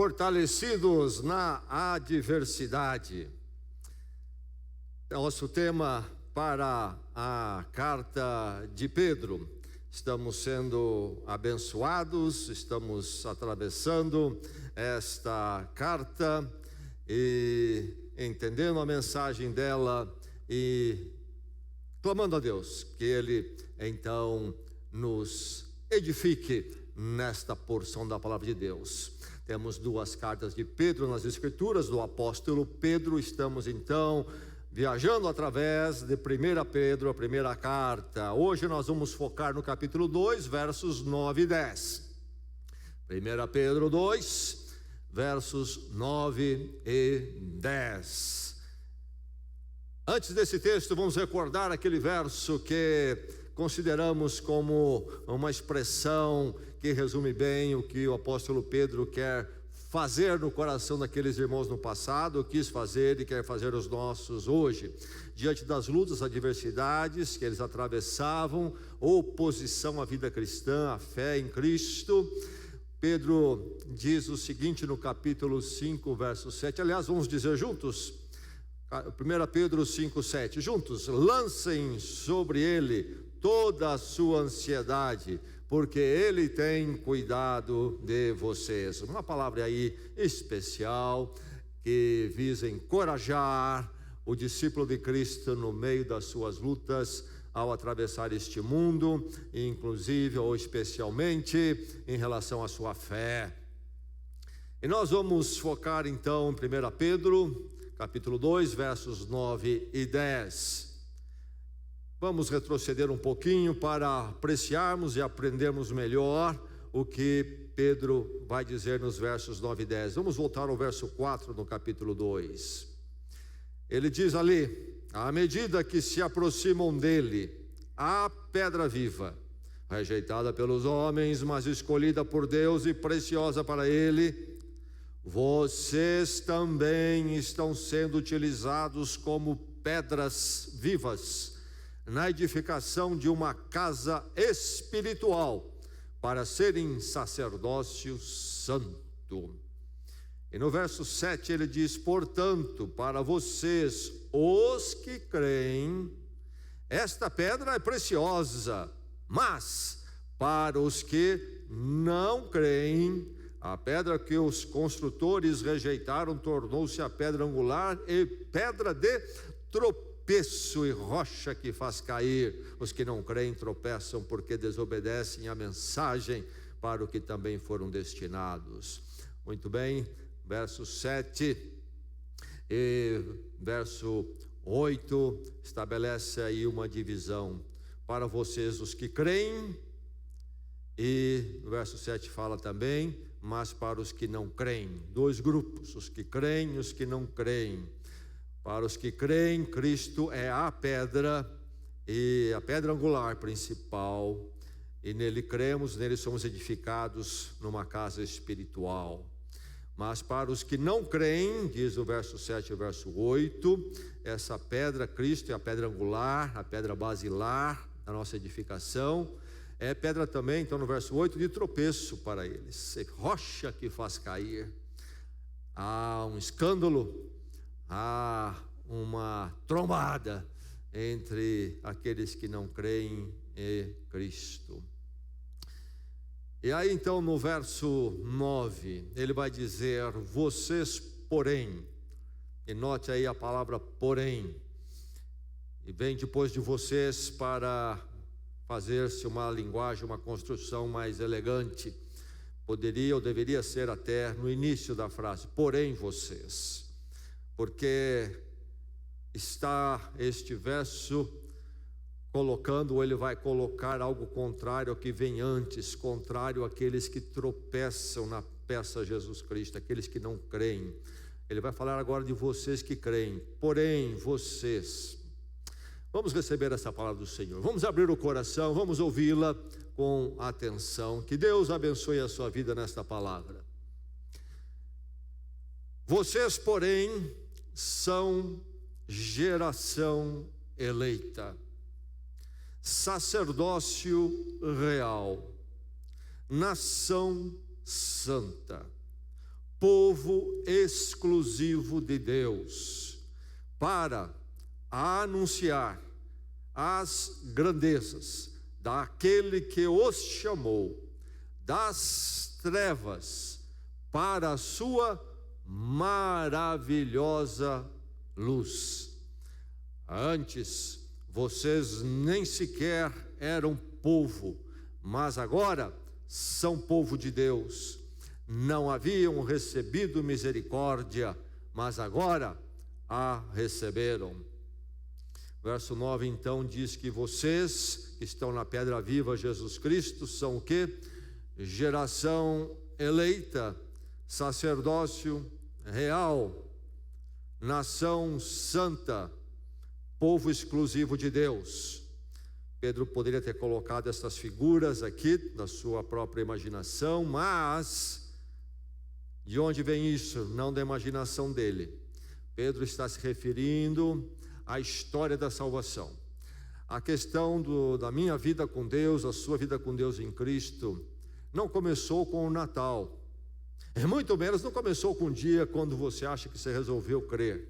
Fortalecidos na adversidade. Nosso tema para a carta de Pedro. Estamos sendo abençoados, estamos atravessando esta carta e entendendo a mensagem dela e clamando a Deus que Ele então nos edifique nesta porção da palavra de Deus. Temos duas cartas de Pedro nas Escrituras, do apóstolo Pedro. Estamos então viajando através de 1 Pedro, a primeira carta. Hoje nós vamos focar no capítulo 2, versos 9 e 10. 1 Pedro 2, versos 9 e 10. Antes desse texto, vamos recordar aquele verso que consideramos como uma expressão que resume bem o que o apóstolo Pedro quer fazer no coração daqueles irmãos no passado, quis fazer e quer fazer os nossos hoje. Diante das lutas, adversidades que eles atravessavam, oposição à vida cristã, à fé em Cristo, Pedro diz o seguinte no capítulo 5, verso 7. Aliás, vamos dizer juntos, 1 Pedro 5, 7, juntos: lancem sobre ele toda a sua ansiedade, porque Ele tem cuidado de vocês. Uma palavra aí especial que visa encorajar o discípulo de Cristo no meio das suas lutas ao atravessar este mundo, inclusive ou especialmente em relação à sua fé. E nós vamos focar então em 1 Pedro, capítulo 2, versos 9 e 10. Vamos retroceder um pouquinho para apreciarmos e aprendermos melhor o que Pedro vai dizer nos versos 9 e 10. Vamos voltar ao verso 4 no capítulo 2. Ele diz ali: à medida que se aproximam dele, a pedra viva, rejeitada pelos homens, mas escolhida por Deus e preciosa para Ele, vocês também estão sendo utilizados como pedras vivas na edificação de uma casa espiritual, para serem sacerdócio santo. E no verso 7 ele diz: portanto, para vocês, os que creem, esta pedra é preciosa, mas para os que não creem, a pedra que os construtores rejeitaram tornou-se a pedra angular e pedra de tropeço e rocha que faz cair. Os que não creem tropeçam porque desobedecem a mensagem para o que também foram destinados. Muito bem, verso 7 e verso 8 estabelece aí uma divisão. Para vocês os que creem, e o verso 7 fala também, mas para os que não creem. Dois grupos, os que creem e os que não creem. Para os que creem, Cristo é a pedra, e a pedra angular principal, e nele cremos, nele somos edificados numa casa espiritual. Mas para os que não creem, diz o verso 7 e o verso 8, essa pedra, Cristo, é a pedra angular, a pedra basilar da nossa edificação, é pedra também, então no verso 8, de tropeço para eles, rocha que faz cair. Há um escândalo, há uma trombada entre aqueles que não creem em Cristo. E aí então no verso 9, ele vai dizer: vocês porém, e note aí a palavra porém, e vem depois de vocês para fazer-se uma linguagem, uma construção mais elegante. Poderia ou deveria ser até no início da frase, porém vocês, porque está este verso colocando, ou ele vai colocar algo contrário ao que vem antes, contrário àqueles que tropeçam na peça Jesus Cristo, aqueles que não creem. Ele vai falar agora de vocês que creem, porém vocês. Vamos receber essa palavra do Senhor, vamos abrir o coração, vamos ouvi-la com atenção. Que Deus abençoe a sua vida nesta palavra. Vocês, porém, são geração eleita, sacerdócio real, nação santa, povo exclusivo de Deus, para anunciar as grandezas daquele que os chamou das trevas para a sua maravilhosa luz. Antes vocês nem sequer eram povo, mas agora são povo de Deus. Não haviam recebido misericórdia, mas agora a receberam. Verso 9 então diz que vocês que estão na pedra viva, Jesus Cristo, são o quê? Geração eleita, sacerdócio real, nação santa, povo exclusivo de Deus. Pedro poderia ter colocado essas figuras aqui da sua própria imaginação, mas de onde vem isso? Não da imaginação dele. Pedro está se referindo à história da salvação. A questão da minha vida com Deus, a sua vida com Deus em Cristo, não começou com o Natal. Muito menos não começou com um dia quando você acha que você resolveu crer.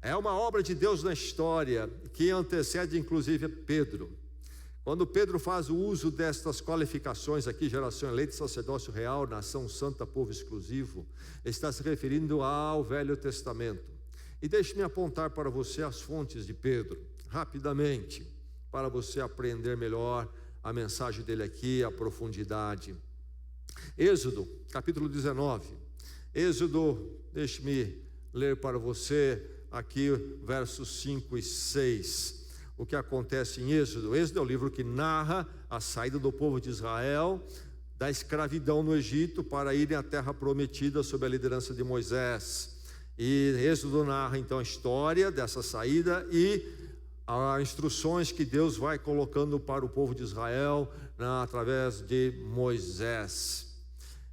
É uma obra de Deus na história que antecede inclusive Pedro. Quando Pedro faz o uso destas qualificações aqui, geração eleita, sacerdócio real, nação santa, povo exclusivo, está se referindo ao Velho Testamento. E deixe-me apontar para você as fontes de Pedro, rapidamente, para você aprender melhor a mensagem dele aqui, a profundidade. Êxodo, capítulo 19. Êxodo, deixe-me ler para você aqui versos 5 e 6. O que acontece em Êxodo? Êxodo é o livro que narra a saída do povo de Israel da escravidão no Egito para irem à terra prometida sob a liderança de Moisés. E Êxodo narra então a história dessa saída e as instruções que Deus vai colocando para o povo de Israel através de Moisés.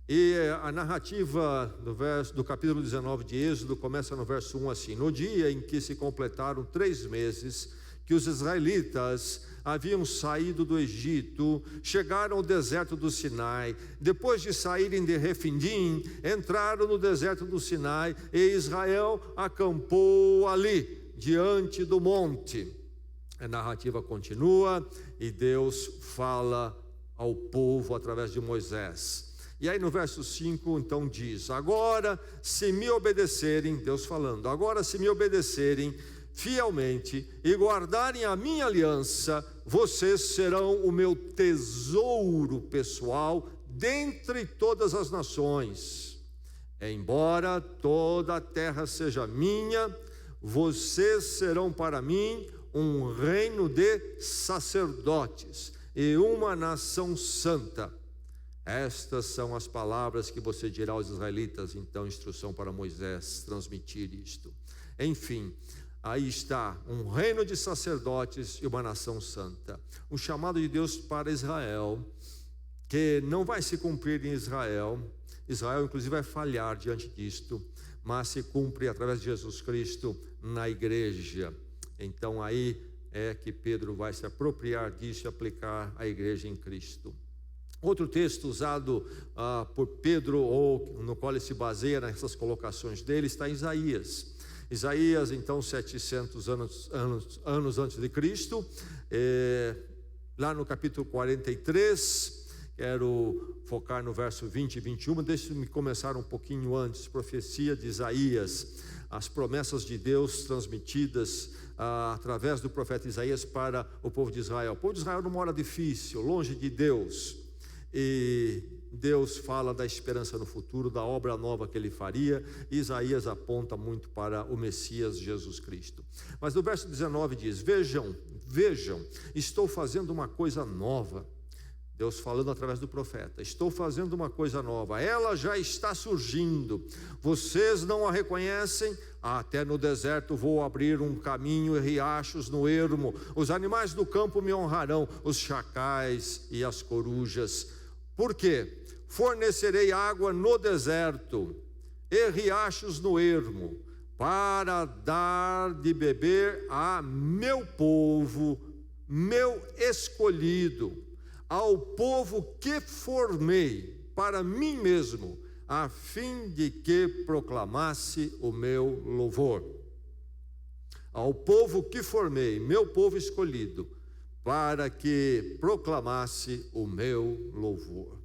E a narrativa do capítulo 19 de Êxodo começa no verso 1 assim: no dia em que se completaram 3 meses que os israelitas haviam saído do Egito, chegaram ao deserto do Sinai. Depois de saírem de Refidim, entraram no deserto do Sinai, e Israel acampou ali, diante do monte. A narrativa continua e Deus fala ao povo através de Moisés. E aí no verso 5 então diz: agora se me obedecerem, Deus falando, agora se me obedecerem fielmente e guardarem a minha aliança, vocês serão o meu tesouro pessoal dentre todas as nações. Embora toda a terra seja minha, vocês serão para mim um reino de sacerdotes e uma nação santa. Estas são as palavras que você dirá aos israelitas. Então, instrução para Moisés transmitir isto. Enfim, aí está, um reino de sacerdotes e uma nação santa. O chamado de Deus para Israel, que não vai se cumprir em Israel. Israel, inclusive, vai falhar diante disto, mas se cumpre através de Jesus Cristo na igreja. Então, aí é que Pedro vai se apropriar disso e aplicar à igreja em Cristo. Outro texto usado por Pedro, ou no qual ele se baseia nessas colocações dele, está em Isaías. Isaías, então, 700 anos antes de Cristo, lá no capítulo 43, quero focar no verso 20 e 21, deixe-me começar um pouquinho antes, profecia de Isaías, as promessas de Deus transmitidas através do profeta Isaías para o povo de Israel. O povo de Israel numa hora difícil, longe de Deus, e Deus fala da esperança no futuro, da obra nova que ele faria. Isaías aponta muito para o Messias Jesus Cristo. Mas no verso 19 diz: vejam, estou fazendo uma coisa nova. Deus falando através do profeta: estou fazendo uma coisa nova, ela já está surgindo, vocês não a reconhecem? Até no deserto vou abrir um caminho e riachos no ermo, os animais do campo me honrarão, os chacais e as corujas. Por quê? Fornecerei água no deserto e riachos no ermo, para dar de beber a meu povo, meu escolhido, ao povo que formei para mim mesmo, a fim de que proclamasse o meu louvor. Ao povo que formei, meu povo escolhido, para que proclamasse o meu louvor.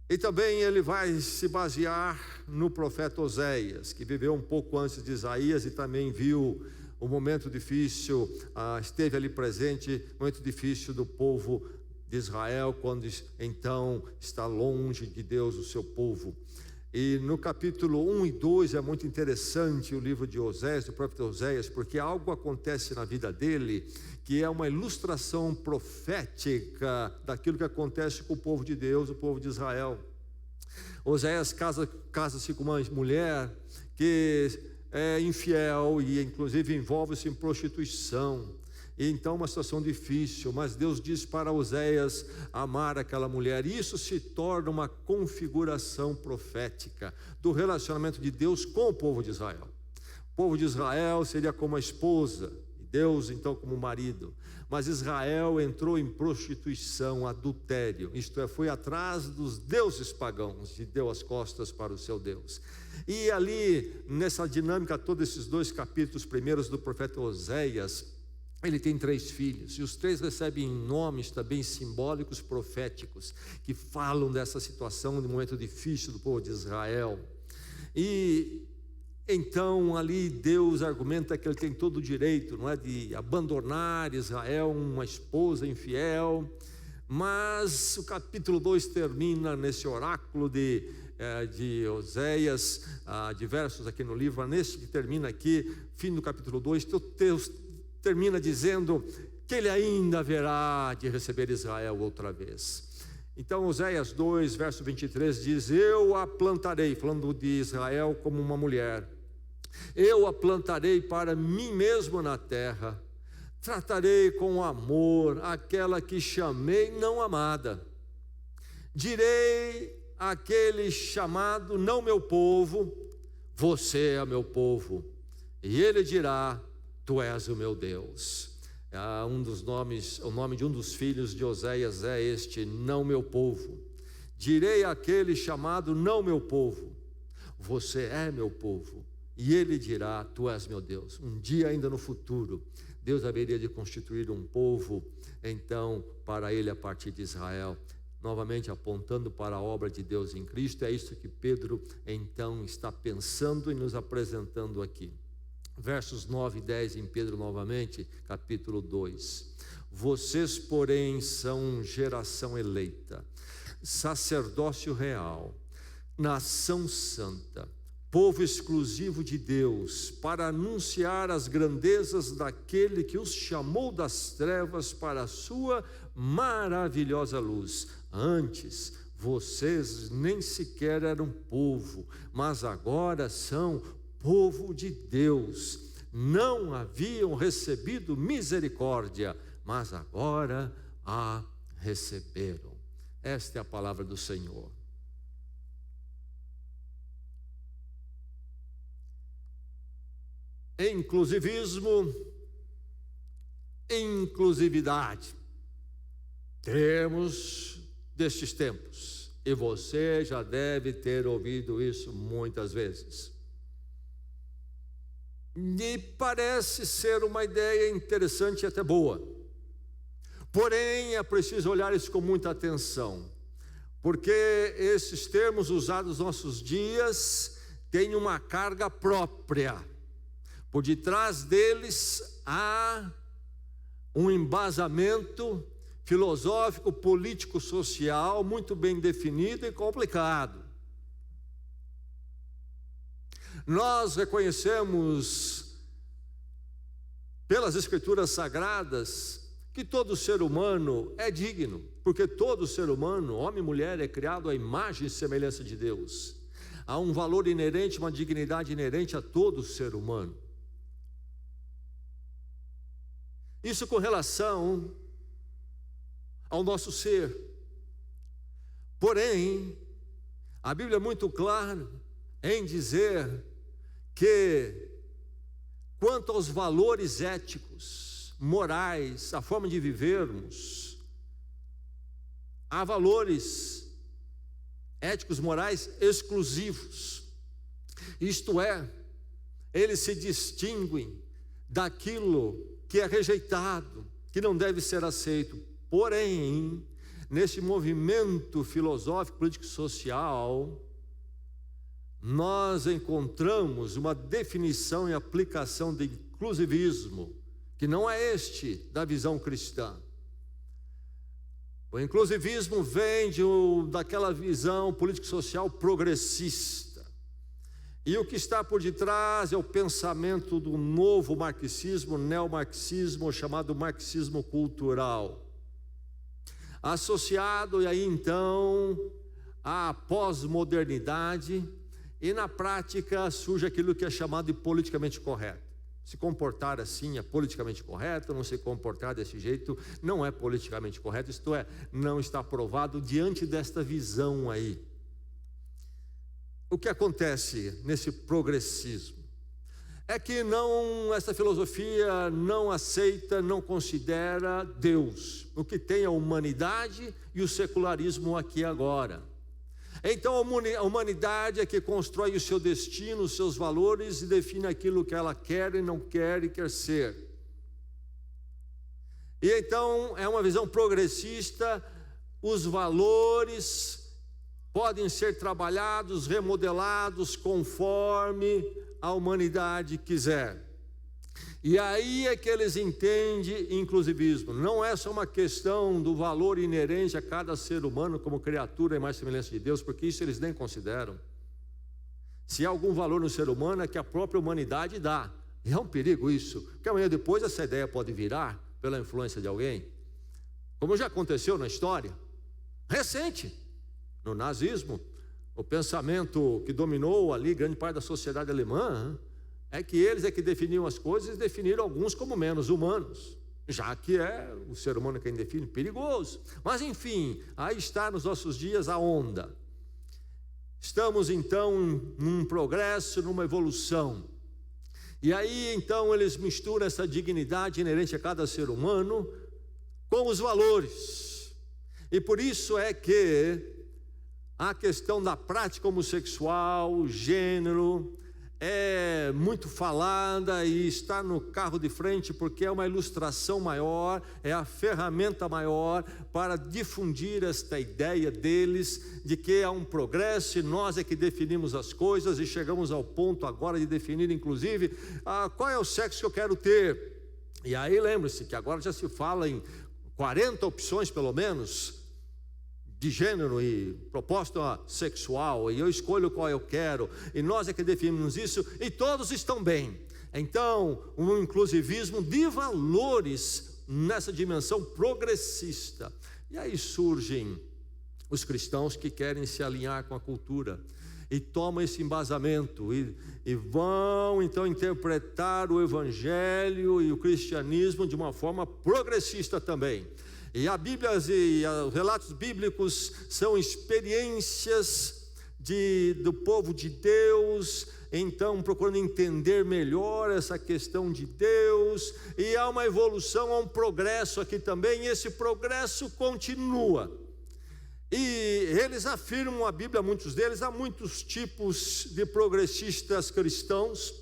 E também ele vai se basear no profeta Oséias, que viveu um pouco antes de Isaías e também viu um momento difícil, esteve ali presente, momento difícil do povo de Israel, quando então está longe de Deus o seu povo. E no capítulo 1 e 2 é muito interessante o livro de Oséias, do profeta Oséias, porque algo acontece na vida dele que é uma ilustração profética daquilo que acontece com o povo de Deus, o povo de Israel. Oséias casa-se com uma mulher que é infiel e inclusive envolve-se em prostituição. E então uma situação difícil, mas Deus diz para Oséias amar aquela mulher. E isso se torna uma configuração profética do relacionamento de Deus com o povo de Israel. O povo de Israel seria como a esposa, e Deus então como o marido. Mas Israel entrou em prostituição, adultério, isto é, foi atrás dos deuses pagãos e deu as costas para o seu Deus. E ali, nessa dinâmica, todos esses 2 capítulos primeiros do profeta Oséias, ele tem 3 filhos, e os 3 recebem nomes também simbólicos, proféticos, que falam dessa situação, de um momento difícil do povo de Israel. E então ali Deus argumenta que ele tem todo o direito, não é, de abandonar Israel, uma esposa infiel. Mas o capítulo 2 termina nesse oráculo de Oséias, diversos aqui no livro, nesse que termina aqui, fim do capítulo 2, Deus termina dizendo que ele ainda haverá de receber Israel outra vez. Então Oséias 2, verso 23 diz: eu a plantarei, falando de Israel como uma mulher, eu a plantarei para mim mesmo na terra, tratarei com amor aquela que chamei não amada, direi àquele chamado não meu povo, você é meu povo, e ele dirá: tu és o meu Deus. O nome de um dos filhos de Oséias é este: não meu povo. Direi àquele chamado não meu povo, você é meu povo, e ele dirá: tu és meu Deus. Um dia ainda no futuro, Deus haveria de constituir um povo, então, para ele a partir de Israel, novamente apontando para a obra de Deus em Cristo. É isso que Pedro então está pensando e nos apresentando aqui. Versos 9 e 10 em Pedro novamente, capítulo 2. Vocês, porém, são geração eleita, sacerdócio real, nação santa, povo exclusivo de Deus, para anunciar as grandezas daquele que os chamou das trevas para a sua maravilhosa luz. Antes, vocês nem sequer eram povo, mas agora são povo de Deus. Não haviam recebido misericórdia, mas agora a receberam. Esta é a palavra do Senhor. Inclusivismo, inclusividade, temos destes tempos, e você já deve ter ouvido isso muitas vezes. E parece ser uma ideia interessante e até boa, porém é preciso olhar isso com muita atenção, porque esses termos usados nos nossos dias têm uma carga própria. Por detrás deles há um embasamento filosófico, político, social muito bem definido e complicado. Nós reconhecemos pelas Escrituras Sagradas que todo ser humano é digno, porque todo ser humano, homem e mulher, é criado à imagem e semelhança de Deus. Há um valor inerente, uma dignidade inerente a todo ser humano. Isso com relação ao nosso ser. Porém, a Bíblia é muito clara em dizer que, quanto aos valores éticos, morais, a forma de vivermos, há valores éticos morais exclusivos. Isto é, eles se distinguem daquilo que é rejeitado, que não deve ser aceito. Porém, nesse movimento filosófico, político e social, nós encontramos uma definição e aplicação de inclusivismo, que não é este da visão cristã. O inclusivismo vem daquela visão político-social progressista. E o que está por detrás é o pensamento do novo marxismo, neomarxismo, chamado marxismo cultural. Associado aí então à pós-modernidade, e na prática surge aquilo que é chamado de politicamente correto. Se comportar assim é politicamente correto, não se comportar desse jeito não é politicamente correto, isto é, não está aprovado diante desta visão aí. O que acontece nesse progressismo é que essa filosofia não aceita, não considera Deus. O que tem a humanidade e o secularismo aqui e agora. Então a humanidade é que constrói o seu destino, os seus valores e define aquilo que ela quer e não quer e quer ser. E então é uma visão progressista, os valores podem ser trabalhados, remodelados conforme a humanidade quiser. E aí é que eles entendem inclusivismo. Não é só uma questão do valor inerente a cada ser humano como criatura e mais semelhança de Deus, porque isso eles nem consideram. Se há algum valor no ser humano é que a própria humanidade dá. E é um perigo isso, porque amanhã depois essa ideia pode virar pela influência de alguém, como já aconteceu na história recente, no nazismo. O pensamento que dominou ali grande parte da sociedade alemã é que eles é que definiam as coisas e definiram alguns como menos humanos, já que é o ser humano quem define, perigoso. Mas enfim, aí está nos nossos dias a onda. Estamos então num progresso, numa evolução. E aí então eles misturam essa dignidade inerente a cada ser humano com os valores. E por isso é que a questão da prática homossexual, gênero, é muito falada e está no carro de frente, porque é uma ilustração maior, é a ferramenta maior para difundir esta ideia deles de que há um progresso e nós é que definimos as coisas, e chegamos ao ponto agora de definir inclusive qual é o sexo que eu quero ter. E aí lembre-se que agora já se fala em 40 opções pelo menos de gênero e proposta sexual, e eu escolho qual eu quero, e nós é que definimos isso, e todos estão bem. Então, um inclusivismo de valores nessa dimensão progressista. E aí surgem os cristãos que querem se alinhar com a cultura, e tomam esse embasamento, e vão então interpretar o evangelho e o cristianismo de uma forma progressista também. E a Bíblia e os relatos bíblicos são experiências do povo de Deus, então procurando entender melhor essa questão de Deus, e há uma evolução, há um progresso aqui também, e esse progresso continua. E eles afirmam, a Bíblia, muitos deles, há muitos tipos de progressistas cristãos.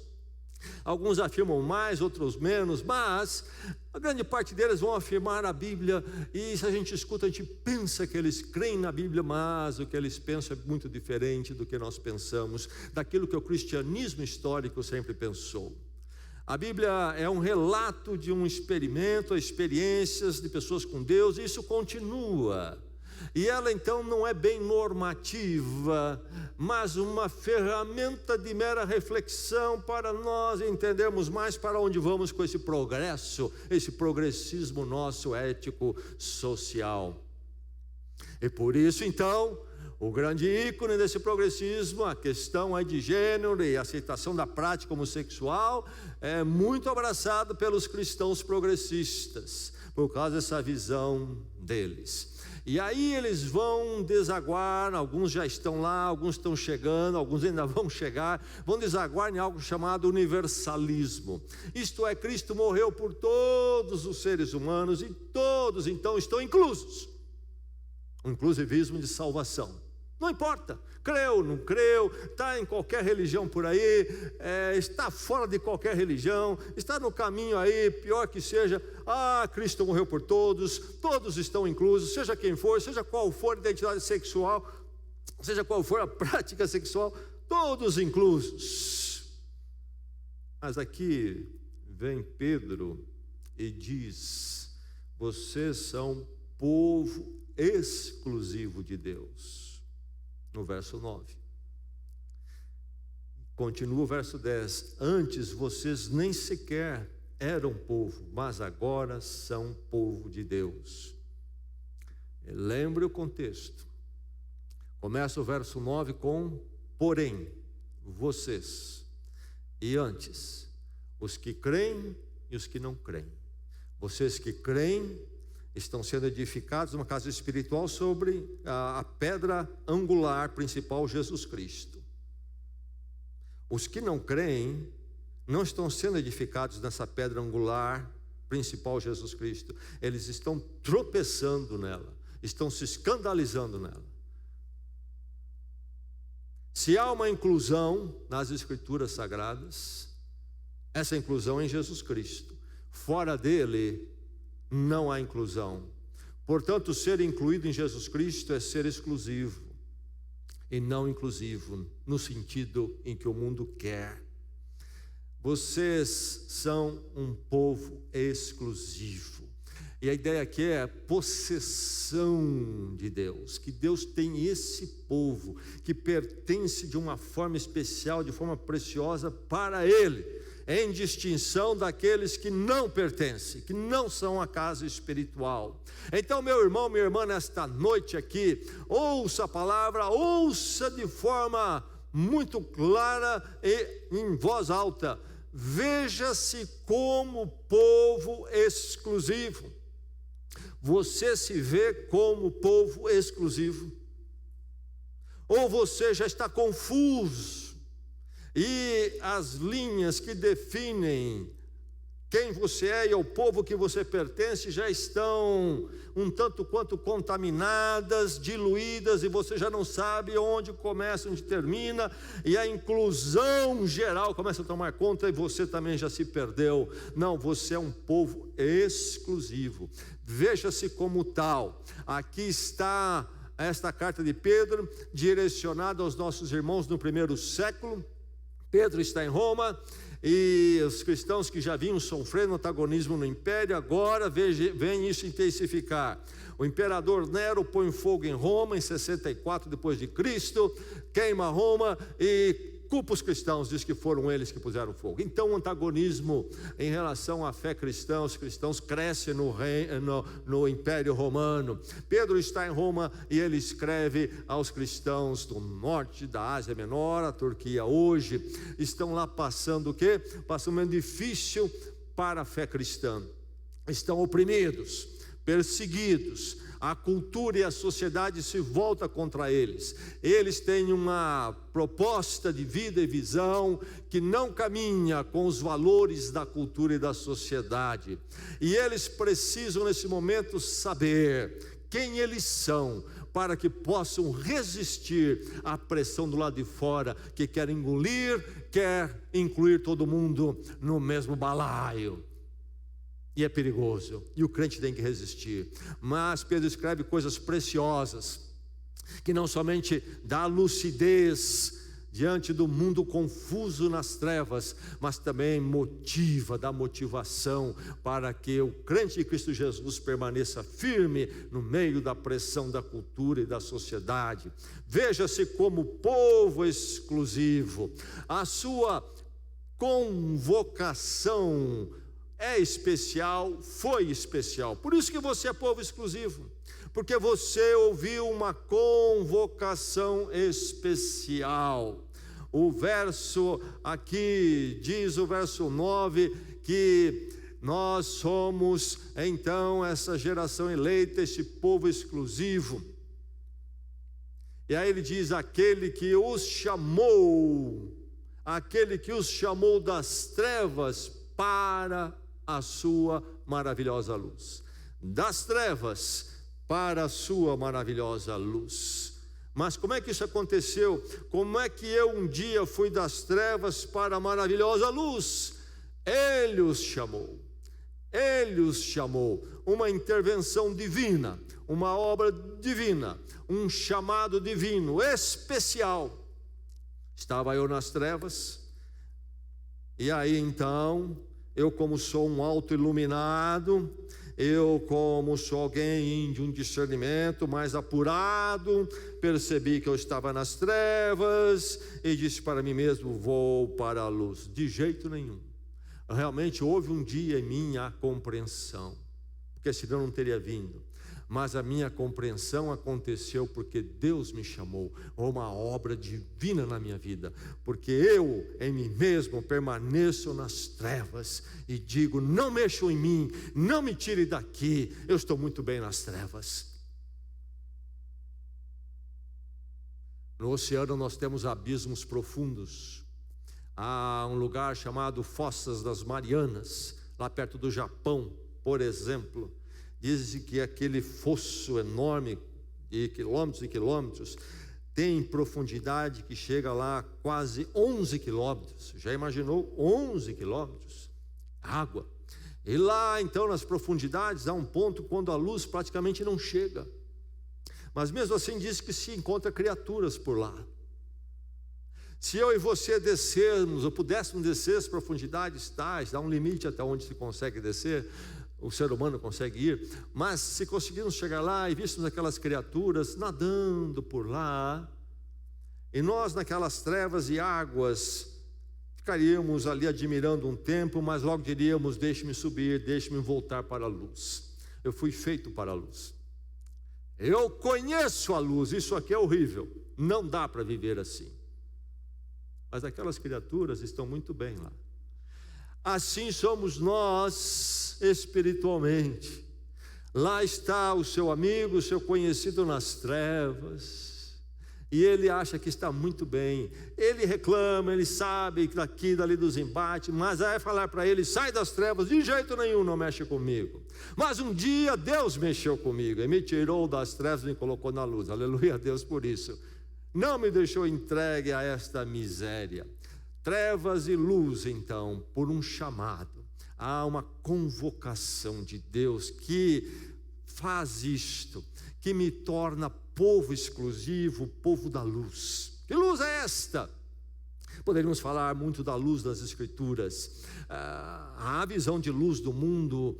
Alguns afirmam mais, outros menos, mas a grande parte deles vão afirmar a Bíblia, e se a gente escuta, a gente pensa que eles creem na Bíblia, mas o que eles pensam é muito diferente do que nós pensamos, daquilo que o cristianismo histórico sempre pensou. A Bíblia é um relato de um experimento, experiências de pessoas com Deus, e isso continua. E ela então não é bem normativa, mas uma ferramenta de mera reflexão para nós entendermos mais para onde vamos com esse progresso, esse progressismo nosso ético social. E por isso então, o grande ícone desse progressismo, a questão aí de gênero e aceitação da prática homossexual, é muito abraçado pelos cristãos progressistas, por causa dessa visão deles. E aí eles vão desaguar, alguns já estão lá, alguns estão chegando, alguns ainda vão chegar, vão desaguar em algo chamado universalismo. Isto é, Cristo morreu por todos os seres humanos e todos então estão inclusos. Um inclusivismo de salvação. Não importa, creu, não creu, está em qualquer religião por aí, está fora de qualquer religião, está no caminho aí, pior que seja, Cristo morreu por todos, todos estão inclusos, seja quem for, seja qual for a identidade sexual, seja qual for a prática sexual, todos inclusos. Mas aqui vem Pedro e diz: vocês são povo exclusivo de Deus. No verso 9. Continua o verso 10. Antes vocês nem sequer eram povo, mas agora são povo de Deus. Lembre o contexto. Começa o verso 9 com porém, vocês. E antes, os que creem e os que não creem. Vocês que creem estão sendo edificados numa casa espiritual sobre a pedra angular principal, Jesus Cristo. Os que não creem não estão sendo edificados nessa pedra angular principal, Jesus Cristo. Eles estão tropeçando nela, estão se escandalizando nela. Se há uma inclusão nas Escrituras Sagradas, essa inclusão é em Jesus Cristo. Fora dele não há inclusão. Portanto, ser incluído em Jesus Cristo é ser exclusivo e não inclusivo, no sentido em que o mundo quer. Vocês são um povo exclusivo. E a ideia aqui é a possessão de Deus, que Deus tem esse povo que pertence de uma forma especial, de forma preciosa para Ele, em distinção daqueles que não pertencem, que não são a casa espiritual. Então, meu irmão, minha irmã, nesta noite aqui, ouça a palavra, ouça de forma muito clara e em voz alta. Veja-se como povo exclusivo. Você se vê como povo exclusivo? Ou você já está confuso? E as linhas que definem quem você é e ao povo que você pertence já estão um tanto quanto contaminadas, diluídas, e você já não sabe onde começa, onde termina, e a inclusão geral começa a tomar conta e você também já se perdeu. Não, você é um povo exclusivo. Veja-se como tal. Aqui está esta carta de Pedro, direcionada aos nossos irmãos no primeiro século. Pedro está em Roma e os cristãos que já vinham sofrendo antagonismo no império, agora vem isso intensificar. O imperador Nero põe fogo em Roma em 64 depois de Cristo, queima Roma e culpa os cristãos, diz que foram eles que puseram fogo. Então o antagonismo em relação à fé cristã, os cristãos cresce no Império Romano. Pedro está em Roma e ele escreve aos cristãos do norte da Ásia Menor, a Turquia hoje, estão lá passando o quê? Passando um momento difícil para a fé cristã. Estão oprimidos, perseguidos. A cultura e a sociedade se volta contra eles. Eles têm uma proposta de vida e visão que não caminha com os valores da cultura e da sociedade. E eles precisam nesse momento saber quem eles são, para que possam resistir à pressão do lado de fora, que quer engolir, quer incluir todo mundo no mesmo balaio. E é perigoso, e o crente tem que resistir. Mas Pedro escreve coisas preciosas, que não somente dá lucidez diante do mundo confuso nas trevas, mas também dá motivação para que o crente de Cristo Jesus permaneça firme no meio da pressão da cultura e da sociedade. Veja-se como povo exclusivo. A sua convocação é especial, foi especial. Por isso que você é povo exclusivo, porque você ouviu uma convocação especial. O verso aqui diz, o verso 9, que nós somos então essa geração eleita, esse povo exclusivo. E aí ele diz, aquele que os chamou das trevas para a sua maravilhosa luz. Das trevas para a sua maravilhosa luz. Mas como é que isso aconteceu? Como é que eu um dia fui das trevas para a maravilhosa luz? Ele os chamou. Ele os chamou. Uma intervenção divina, uma obra divina, um chamado divino, especial. Estava eu nas trevas, e aí então, eu como sou um auto-iluminado, eu como sou alguém de um discernimento mais apurado, percebi que eu estava nas trevas, e disse para mim mesmo, vou para a luz. De jeito nenhum. Realmente houve um dia em mim a compreensão, porque senão não teria vindo. Mas a minha compreensão aconteceu porque Deus me chamou a uma obra divina na minha vida. Porque eu, em mim mesmo, permaneço nas trevas e digo, não mexam em mim, não me tire daqui, eu estou muito bem nas trevas. No oceano nós temos abismos profundos. Há um lugar chamado Fossas das Marianas, lá perto do Japão, por exemplo. Diz que aquele fosso enorme, de quilômetros e quilômetros, tem profundidade que chega lá a quase 11 quilômetros. Já imaginou? 11 quilômetros? Água. E lá, então, nas profundidades, há um ponto quando a luz praticamente não chega. Mas mesmo assim diz que se encontra criaturas por lá. Se eu e você descermos, ou pudéssemos descer as profundidades tais, há um limite até onde se consegue descer, o ser humano consegue ir, mas se conseguirmos chegar lá e víssemos aquelas criaturas nadando por lá, e nós naquelas trevas e águas, ficaríamos ali admirando um tempo, mas logo diríamos, deixe-me subir, deixe-me voltar para a luz. Eu fui feito para a luz. Eu conheço a luz, isso aqui é horrível, não dá para viver assim. Mas aquelas criaturas estão muito bem lá. Assim somos nós espiritualmente. Lá está o seu amigo, o seu conhecido nas trevas, e ele acha que está muito bem. Ele reclama, ele sabe que daqui, dali dos embates, mas aí falar para ele, sai das trevas, de jeito nenhum, não mexe comigo. Mas um dia Deus mexeu comigo, e me tirou das trevas e me colocou na luz. Aleluia a Deus por isso. Não me deixou entregue a esta miséria. Trevas e luz, então, por um chamado. Há uma convocação de Deus que faz isto, que me torna povo exclusivo, povo da luz. Que luz é esta? Poderíamos falar muito da luz das Escrituras. Há a visão de luz do mundo,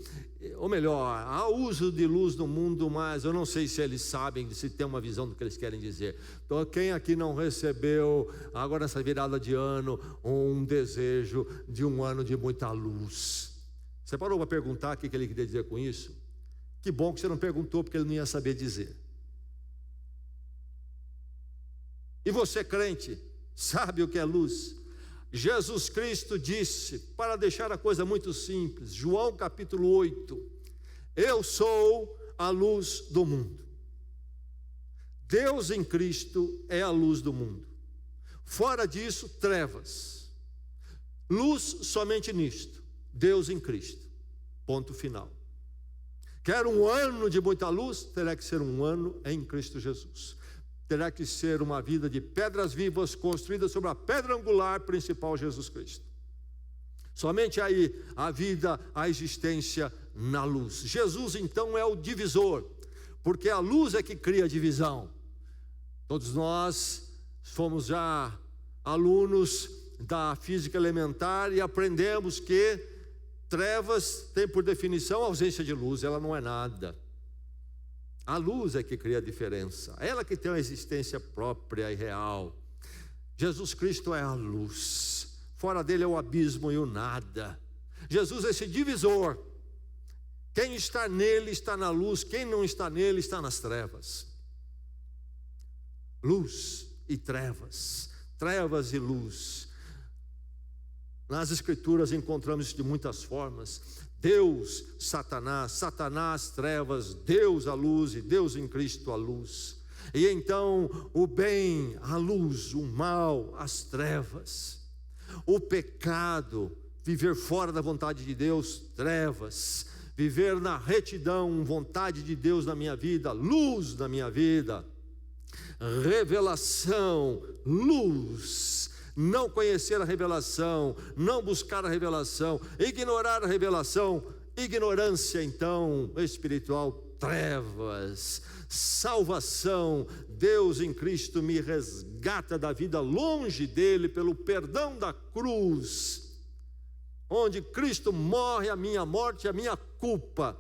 ou melhor, há o uso de luz do mundo, mas eu não sei se eles sabem, se tem uma visão do que eles querem dizer. Então, quem aqui não recebeu, agora nessa virada de ano, um desejo de um ano de muita luz? Você parou para perguntar o que ele queria dizer com isso? Que bom que você não perguntou, porque ele não ia saber dizer. E você, crente, sabe o que é luz? Jesus Cristo disse, para deixar a coisa muito simples, João capítulo 8, eu sou a luz do mundo. Deus em Cristo é a luz do mundo. Fora disso, trevas. Luz somente nisto, Deus em Cristo. Ponto final. Quer um ano de muita luz? Terá que ser um ano em Cristo Jesus. Terá que ser uma vida de pedras vivas construída sobre a pedra angular principal, Jesus Cristo. Somente aí a vida, a existência na luz. Jesus então é o divisor, porque a luz é que cria divisão. Todos nós fomos já alunos da física elementar e aprendemos que trevas tem por definição ausência de luz, ela não é nada. A luz é que cria a diferença, ela que tem uma existência própria e real. Jesus Cristo é a luz, fora dele é o abismo e o nada. Jesus é esse divisor. Quem está nele está na luz, quem não está nele está nas trevas. Luz e trevas, trevas e luz. Nas Escrituras encontramos isso de muitas formas. Deus, Satanás, Satanás, trevas, Deus a luz e Deus em Cristo a luz. E então o bem, a luz, o mal, as trevas. O pecado, viver fora da vontade de Deus, trevas. Viver na retidão, vontade de Deus na minha vida, luz na minha vida. revelação, luz. Não conhecer a revelação, não buscar a revelação, ignorar a revelação, ignorância então espiritual, trevas. Salvação, Deus em Cristo me resgata da vida longe dele pelo perdão da cruz, onde Cristo morre a minha morte, a minha culpa.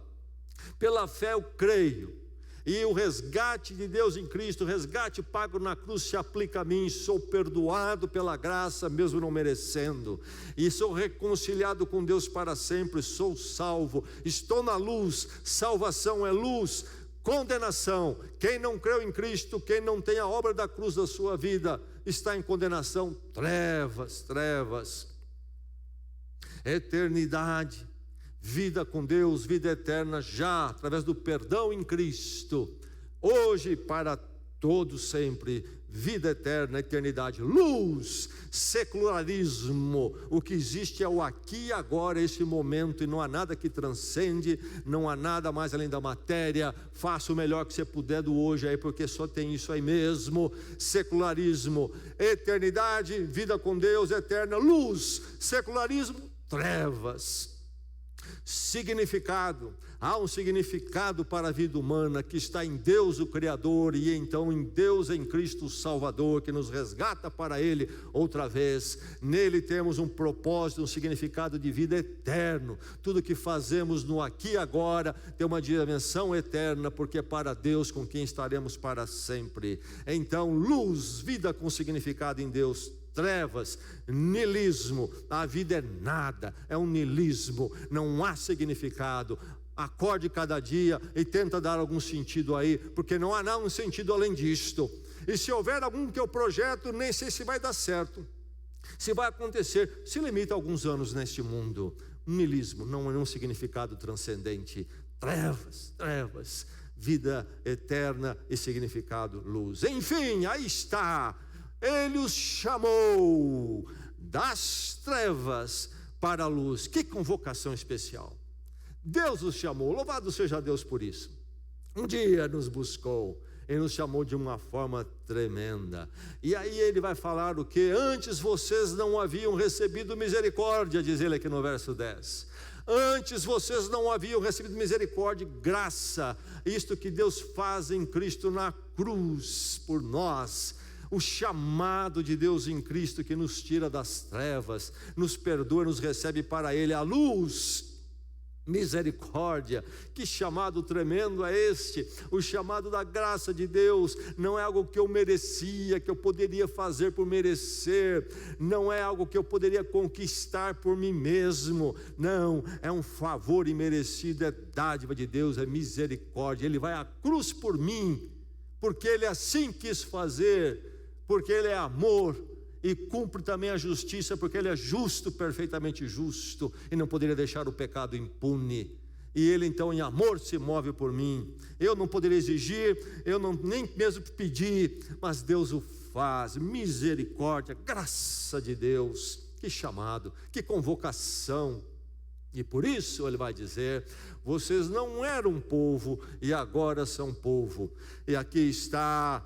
Pela fé eu creio, e o resgate de Deus em Cristo, o resgate pago na cruz se aplica a mim. Sou perdoado pela graça, mesmo não merecendo, e sou reconciliado com Deus para sempre. Sou salvo, estou na luz. Salvação é luz. Condenação, quem não creu em Cristo, quem não tem a obra da cruz da sua vida, está em condenação. Trevas, trevas. Eternidade, vida com Deus, vida eterna já, através do perdão em Cristo, hoje para todos sempre, vida eterna, eternidade. Luz, secularismo, o que existe é o aqui e agora, esse momento, e não há nada que transcende, não há nada mais além da matéria. Faça o melhor que você puder do hoje aí, porque só tem isso aí mesmo. Secularismo, eternidade, vida com Deus eterna. Luz, secularismo, trevas. Significado, há um significado para a vida humana que está em Deus o Criador, e então em Deus em Cristo o Salvador, que nos resgata para Ele outra vez. Nele temos um propósito, um significado de vida eterno. Tudo que fazemos no aqui e agora tem uma dimensão eterna, porque é para Deus com quem estaremos para sempre. Então, luz, vida com significado em Deus. Trevas, niilismo, a vida é nada, é um niilismo, não há significado. Acorde cada dia e tenta dar algum sentido aí, porque não há nenhum sentido além disto. E se houver algum que eu projeto, nem sei se vai dar certo, se vai acontecer. Se limita a alguns anos neste mundo. Niilismo, não é um significado transcendente. Trevas, trevas, vida eterna e significado, luz. Enfim, aí está. Ele os chamou das trevas para a luz. Que convocação especial. Deus os chamou, louvado seja Deus por isso. Um dia nos buscou, Ele nos chamou de uma forma tremenda. E aí Ele vai falar o que? Antes vocês não haviam recebido misericórdia, diz Ele aqui no verso 10. Antes vocês não haviam recebido misericórdia e graça. Isto que Deus faz em Cristo na cruz por nós. O chamado de Deus em Cristo que nos tira das trevas, nos perdoa, nos recebe para Ele a luz. Misericórdia, que chamado tremendo é este? O chamado da graça de Deus. Não é algo que eu merecia, que eu poderia fazer por merecer, não é algo que eu poderia conquistar por mim mesmo, não, é um favor imerecido, é dádiva de Deus, é misericórdia. Ele vai à cruz por mim, porque Ele assim quis fazer, porque Ele é amor, e cumpre também a justiça, porque Ele é justo, perfeitamente justo, e não poderia deixar o pecado impune. E Ele então em amor se move por mim. Eu não poderia exigir, eu não nem mesmo pedir, mas Deus o faz. Misericórdia, graça de Deus. Que chamado, que convocação. E por isso Ele vai dizer: vocês não eram povo e agora são povo. E aqui está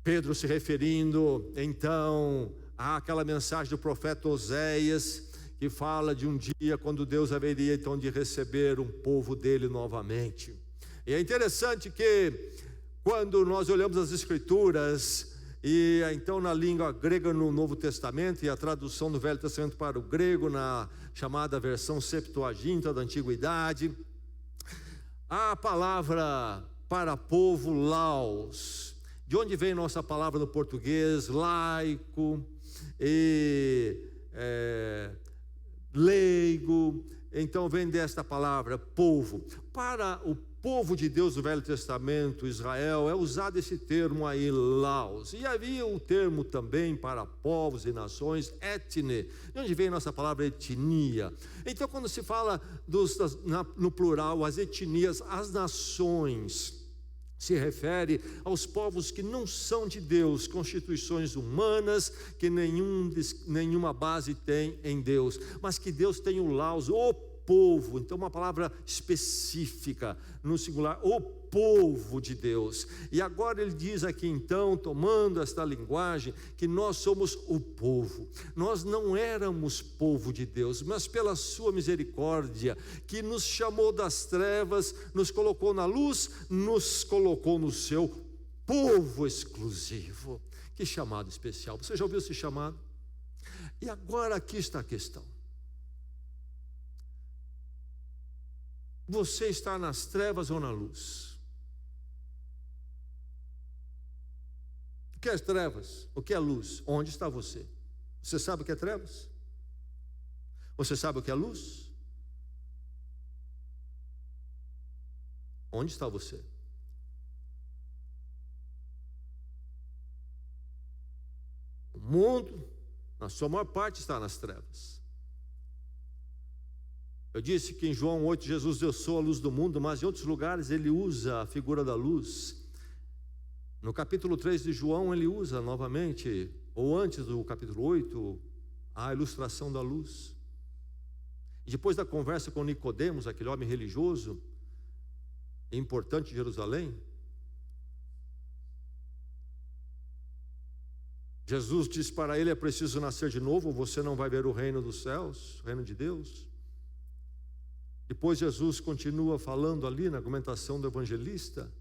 Pedro se referindo então àquela mensagem do profeta Oséias, que fala de um dia quando Deus haveria então de receber um povo dele novamente. E é interessante que quando nós olhamos as Escrituras, e então na língua grega no Novo Testamento, e a tradução do Velho Testamento para o grego, na chamada versão Septuaginta da Antiguidade, a palavra para povo, laos, de onde vem nossa palavra no português, laico e leigo, então vem desta palavra, povo. Para o povo de Deus do Velho Testamento, Israel, é usado esse termo aí, laos. E havia o termo também para povos e nações, etne, de onde vem nossa palavra etnia. Então quando se fala no plural, as etnias, as nações, se refere aos povos que não são de Deus, constituições humanas que nenhuma base tem em Deus, mas que Deus tem o laos, o povo. Então uma palavra específica, no singular, o povo de Deus. E agora ele diz aqui então, tomando esta linguagem, que nós somos o povo. Nós não éramos povo de Deus, mas pela sua misericórdia, que nos chamou das trevas, nos colocou na luz, nos colocou no seu povo exclusivo. Que chamado especial. Você já ouviu esse chamado? E agora aqui está a questão. Você está nas trevas ou na luz? O que é as trevas? O que é luz? Onde está você? Você sabe o que é trevas? Você sabe o que é luz? Onde está você? O mundo, na sua maior parte, está nas trevas. Eu disse que em João 8 Jesus eu sou a luz do mundo, mas em outros lugares ele usa a figura da luz. No capítulo 3 de João ele usa novamente, ou antes do capítulo 8, a ilustração da luz. E depois da conversa com Nicodemos, aquele homem religioso importante de Jerusalém, Jesus diz para ele: é preciso nascer de novo, você não vai ver o reino dos céus, o reino de Deus. Depois Jesus continua falando ali na argumentação do evangelista,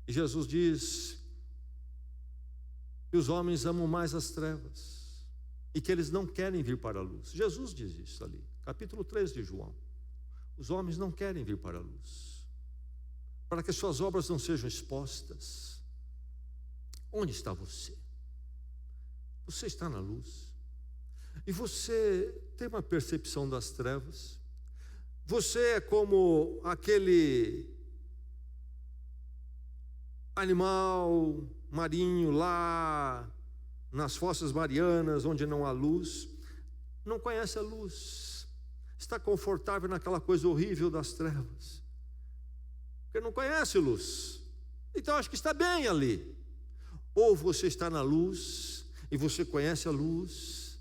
e Jesus diz que os homens amam mais as trevas, e que eles não querem vir para a luz. Jesus diz isso ali, capítulo 3 de João. Os homens não querem vir para a luz, para que suas obras não sejam expostas. Onde está você? Você está na luz, e você tem uma percepção das trevas. Você é como aquele animal marinho lá nas Fossas Marianas, onde não há luz, não conhece a luz, está confortável naquela coisa horrível das trevas, porque não conhece luz, então acho que está bem ali. Ou você está na luz e você conhece a luz,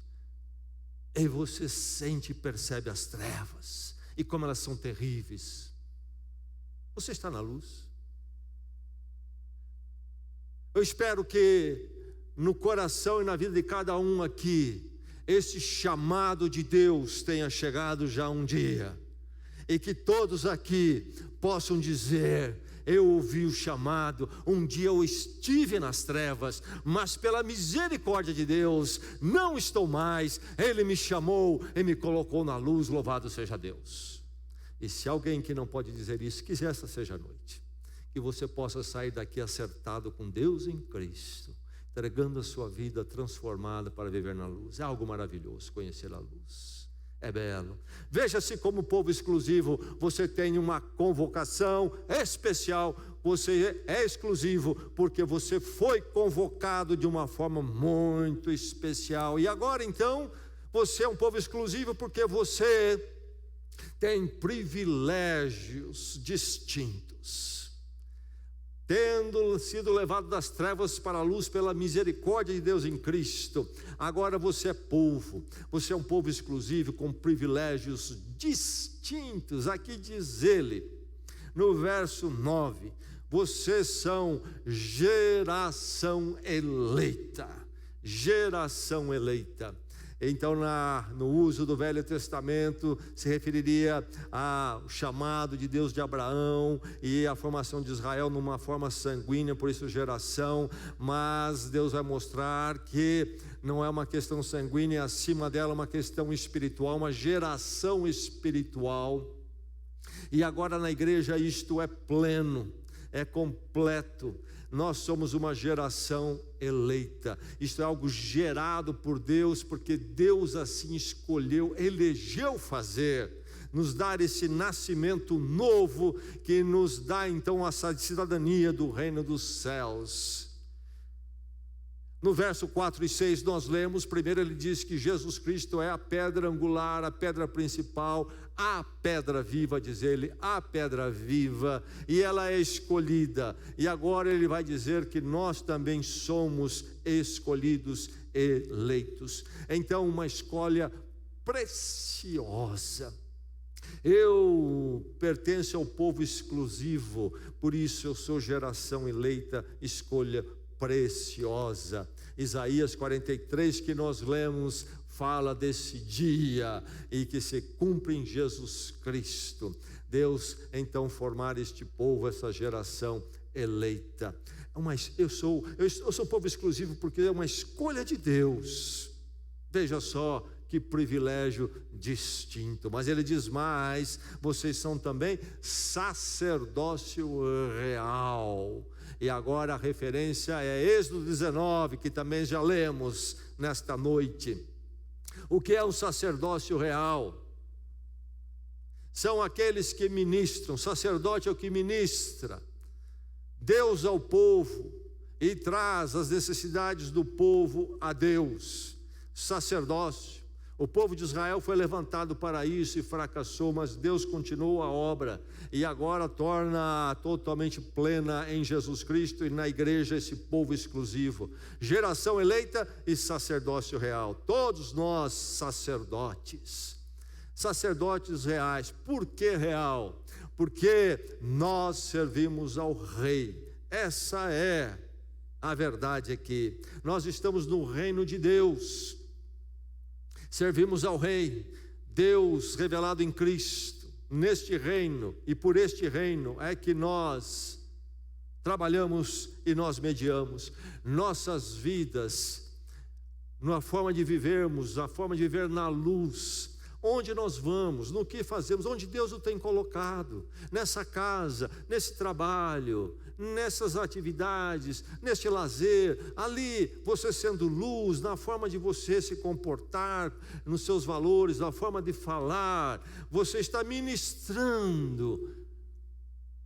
e você sente e percebe as trevas e como elas são terríveis. Você está na luz. Eu espero que no coração e na vida de cada um aqui, esse chamado de Deus tenha chegado já um dia, e que todos aqui possam dizer: eu ouvi o chamado, um dia eu estive nas trevas, mas pela misericórdia de Deus, não estou mais, Ele me chamou e me colocou na luz, louvado seja Deus. E se alguém que não pode dizer isso, quiser essa seja a noite, que você possa sair daqui acertado com Deus em Cristo, entregando a sua vida transformada para viver na luz. É algo maravilhoso conhecer a luz. É belo. Veja-se como povo exclusivo. Você tem uma convocação especial. Você é exclusivo porque você foi convocado de uma forma muito especial. E agora então, você é um povo exclusivo porque você tem privilégios distintos. Tendo sido levado das trevas para a luz pela misericórdia de Deus em Cristo, agora você é povo, você é um povo exclusivo com privilégios distintos. Aqui diz ele, no verso 9, vocês são geração eleita, geração eleita. Então, no uso do Velho Testamento, se referiria ao chamado de Deus de Abraão e a formação de Israel numa forma sanguínea, por isso geração, mas Deus vai mostrar que não é uma questão sanguínea, acima dela uma questão espiritual, uma geração espiritual. E agora na igreja isto é pleno, é completo. Nós somos uma geração eleita. Isto é algo gerado por Deus, porque Deus assim escolheu, elegeu fazer, nos dar esse nascimento novo, que nos dá então a cidadania do reino dos céus. No verso 4 e 6 nós lemos, primeiro ele diz que Jesus Cristo é a pedra angular, a pedra principal, a pedra viva, diz ele, a pedra viva, e ela é escolhida. E agora ele vai dizer que nós também somos escolhidos, eleitos. Então uma escolha preciosa. Eu pertenço ao povo exclusivo, por isso eu sou geração eleita, escolha preciosa. Isaías 43, que nós lemos, fala desse dia e que se cumpre em Jesus Cristo. Deus então formar este povo, essa geração eleita. Eu sou um povo exclusivo porque é uma escolha de Deus. Veja só que privilégio distinto. Mas ele diz mais: vocês são também sacerdócio real. E agora a referência é Êxodo 19, que também já lemos nesta noite. O que é um sacerdócio real? São aqueles que ministram. Sacerdote é o que ministra Deus ao povo e traz as necessidades do povo a Deus. Sacerdócio. O povo de Israel foi levantado para isso e fracassou, mas Deus continuou a obra e agora torna totalmente plena em Jesus Cristo e na igreja esse povo exclusivo. Geração eleita e sacerdócio real. Todos nós sacerdotes. Sacerdotes reais. Por que real? Porque nós servimos ao Rei. Essa é a verdade aqui. Nós estamos no reino de Deus. Servimos ao Rei, Deus revelado em Cristo. Neste reino e por este reino é que nós trabalhamos e nós mediamos. Nossas vidas, na forma de vivermos, a forma de viver na luz. Onde nós vamos, no que fazemos, onde Deus o tem colocado, nessa casa, nesse trabalho, nessas atividades, neste lazer, ali você sendo luz, na forma de você se comportar, nos seus valores, na forma de falar, você está ministrando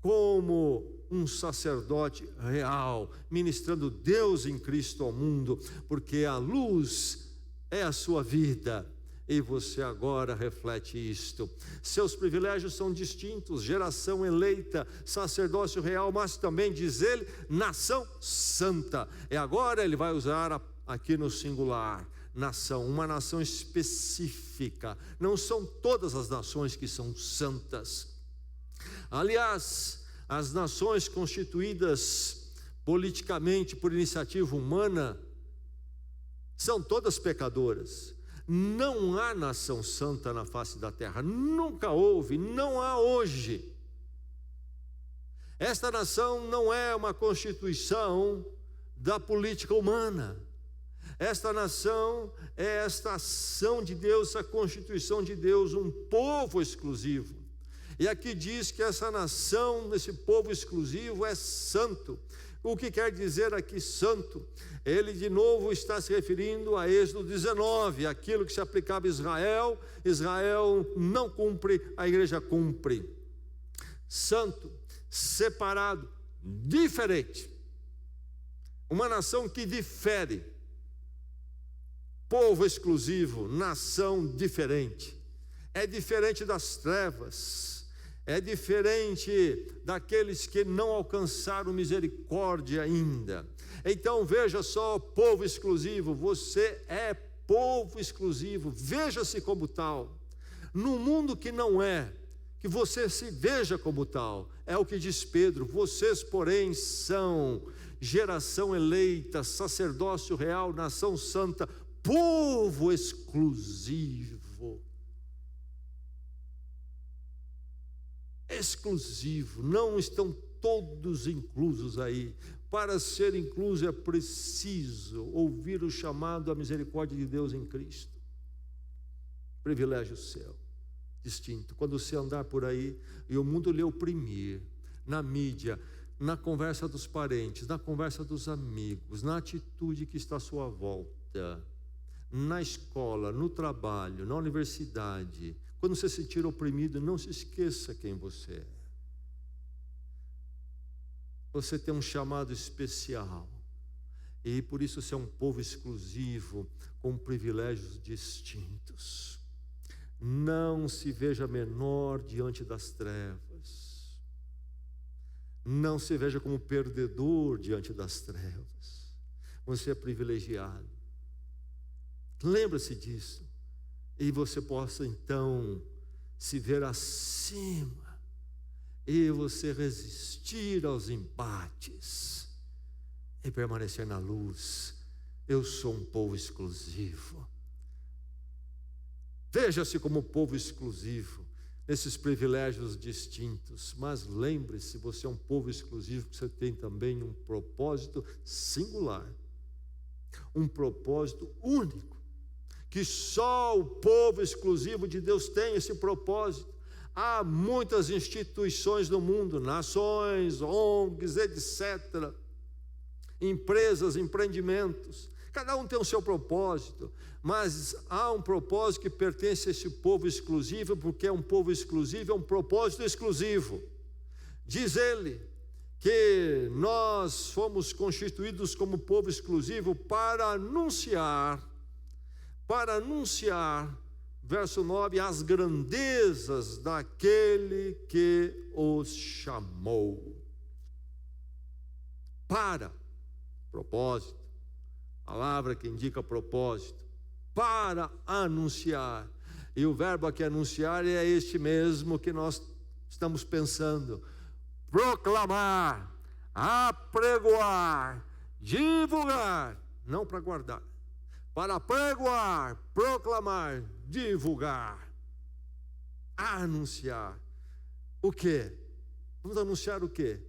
como um sacerdote real, ministrando Deus em Cristo ao mundo, porque a luz é a sua vida. E você agora reflete isto. Seus privilégios são distintos: geração eleita, sacerdócio real, mas também, diz ele, nação santa. E agora ele vai usar aqui no singular, nação, uma nação específica. Não são todas as nações que são santas. Aliás, as nações constituídas politicamente por iniciativa humana são todas pecadoras. Não há nação santa na face da terra, nunca houve, não há hoje. Esta nação não é uma constituição da política humana. Esta nação é esta ação de Deus, a constituição de Deus, um povo exclusivo. E aqui diz que essa nação, esse povo exclusivo é santo. O que quer dizer aqui santo? Ele de novo está se referindo a Êxodo 19, aquilo que se aplicava a Israel. Israel não cumpre, a igreja cumpre. Santo, separado, diferente. Uma nação que difere. Povo exclusivo, nação diferente. É diferente das trevas. É diferente daqueles que não alcançaram misericórdia ainda. Então veja só, povo exclusivo, você é povo exclusivo, veja-se como tal. No mundo que não é, que você se veja como tal, é o que diz Pedro: vocês porém são geração eleita, sacerdócio real, nação santa, povo exclusivo. Exclusivo, não estão todos inclusos aí. Para ser incluso é preciso ouvir o chamado à misericórdia de Deus em Cristo. Privilégio seu, distinto. Quando você andar por aí e o mundo lhe oprimir, na mídia, na conversa dos parentes, na conversa dos amigos, na atitude que está à sua volta, na escola, no trabalho, na universidade, quando você se sentir oprimido, não se esqueça quem você é. Você tem um chamado especial. E por isso você é um povo exclusivo, com privilégios distintos. Não se veja menor diante das trevas. Não se veja como perdedor diante das trevas. Você é privilegiado. Lembra-se disso. E você possa então se ver acima e você resistir aos embates e permanecer na luz. Eu sou um povo exclusivo. Veja-se como povo exclusivo, nesses privilégios distintos, mas lembre-se, você é um povo exclusivo, que você tem também um propósito singular, um propósito único, que só o povo exclusivo de Deus tem esse propósito. Há muitas instituições no mundo, nações, ONGs, etc., empresas, empreendimentos, cada um tem o seu propósito, mas há um propósito que pertence a esse povo exclusivo, porque é um povo exclusivo, é um propósito exclusivo. Diz ele que nós fomos constituídos como povo exclusivo para anunciar, verso 9, as grandezas daquele que os chamou. Para, propósito, palavra que indica propósito, para anunciar. E o verbo aqui anunciar é este mesmo que nós estamos pensando: proclamar, apregoar, divulgar, não para guardar, para apregoar, proclamar, divulgar, anunciar. O quê? Vamos anunciar o quê?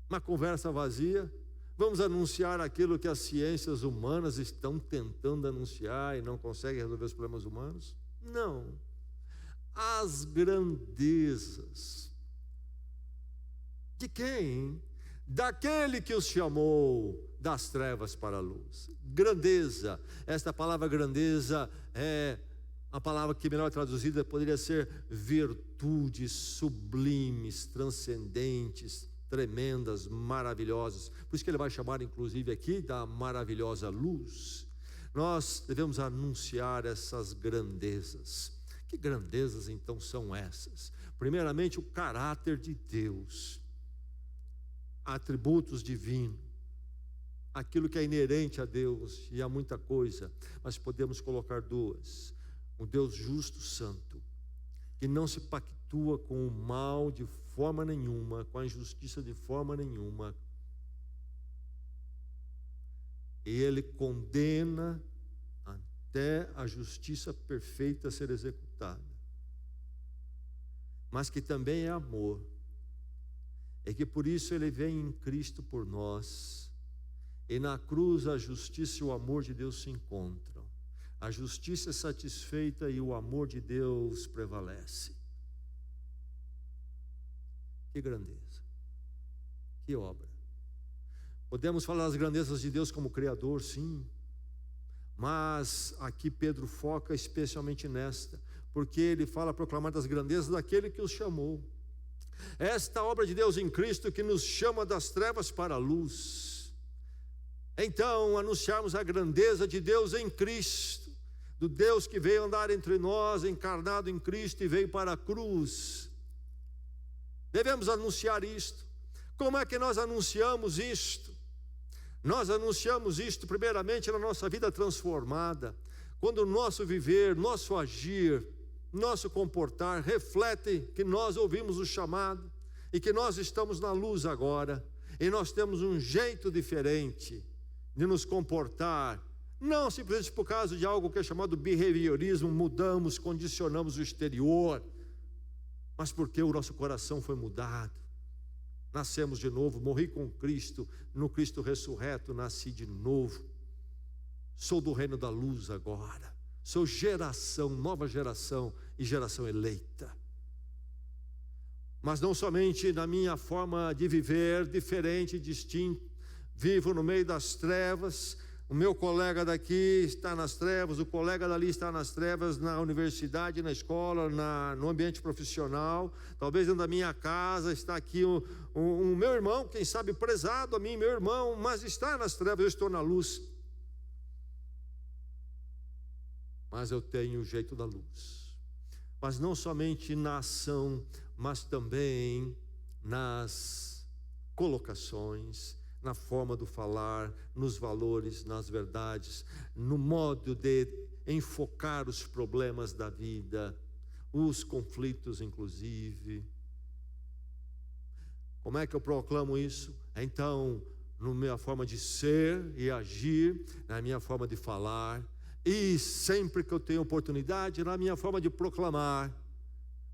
Uma conversa vazia? Vamos anunciar aquilo que as ciências humanas estão tentando anunciar e não conseguem resolver os problemas humanos? Não. As grandezas. De quem? Daquele que os chamou das trevas para a luz. Grandeza. Esta palavra grandeza é a palavra que melhor traduzida poderia ser virtudes sublimes, transcendentes, tremendas, maravilhosas. Por isso que ele vai chamar inclusive aqui da maravilhosa luz. Nós devemos anunciar essas grandezas. Que grandezas então são essas? Primeiramente, o caráter de Deus, atributos divinos, aquilo que é inerente a Deus, e há muita coisa, mas podemos colocar duas: um Deus justo, santo, que não se pactua com o mal de forma nenhuma, com a injustiça de forma nenhuma. E ele condena até a justiça perfeita ser executada. Mas que também é amor. É que por isso ele vem em Cristo por nós. E na cruz a justiça e o amor de Deus se encontram. A justiça é satisfeita e o amor de Deus prevalece. Que grandeza, que obra. Podemos falar das grandezas de Deus como Criador, sim, mas aqui Pedro foca especialmente nesta, porque ele fala proclamar das grandezas daquele que os chamou. Esta obra de Deus em Cristo que nos chama das trevas para a luz. Então, anunciarmos a grandeza de Deus em Cristo, do Deus que veio andar entre nós, encarnado em Cristo e veio para a cruz. Devemos anunciar isto. Como é que nós anunciamos isto? Nós anunciamos isto primeiramente na nossa vida transformada, quando o nosso viver, nosso agir, nosso comportar reflete que nós ouvimos o chamado e que nós estamos na luz agora, e nós temos um jeito diferente de nos comportar, não simplesmente por causa de algo que é chamado behaviorismo, mudamos, condicionamos o exterior, mas porque o nosso coração foi mudado. Nascemos de novo, morri com Cristo, no Cristo ressurreto nasci de novo. Sou do reino da luz agora. Sou geração, nova geração e geração eleita. Mas não somente na minha forma de viver, diferente, distinto. Vivo no meio das trevas. O meu colega daqui está nas trevas, o colega dali está nas trevas, na universidade, na escola, no ambiente profissional. Talvez dentro da minha casa está aqui um meu irmão, quem sabe prezado a mim, meu irmão, mas está nas trevas, eu estou na luz. Mas eu tenho o jeito da luz. Mas não somente na ação, mas também nas colocações, na forma do falar, nos valores, nas verdades, no modo de enfocar os problemas da vida. os conflitos, inclusive. Como é que eu proclamo isso? Então, na minha forma de ser e agir, na minha forma de falar, e sempre que eu tenho oportunidade, na minha forma de proclamar.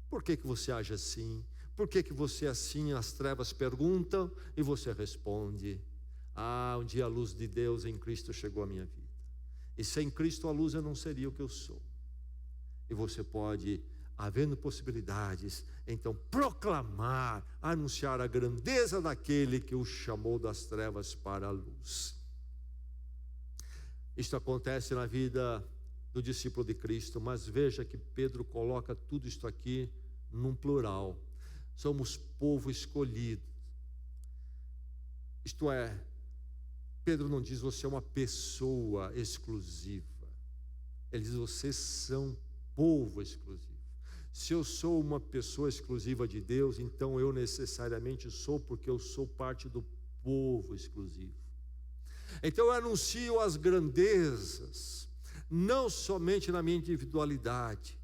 Por que você age assim? Por que você é assim? As trevas perguntam e você responde: um dia a luz de Deus em Cristo chegou à minha vida. E sem Cristo a luz eu não seria o que eu sou. E você pode, havendo possibilidades, então proclamar, anunciar a grandeza daquele que o chamou das trevas para a luz. Isto acontece na vida do discípulo de Cristo, mas veja que Pedro coloca tudo isto aqui num plural. Somos povo escolhido. Isto é, Pedro não diz você é uma pessoa exclusiva. Ele diz vocês são povo exclusivo. Se eu sou uma pessoa exclusiva de Deus, então eu necessariamente sou, porque eu sou parte do povo exclusivo. Então eu anuncio as grandezas, não somente na minha individualidade,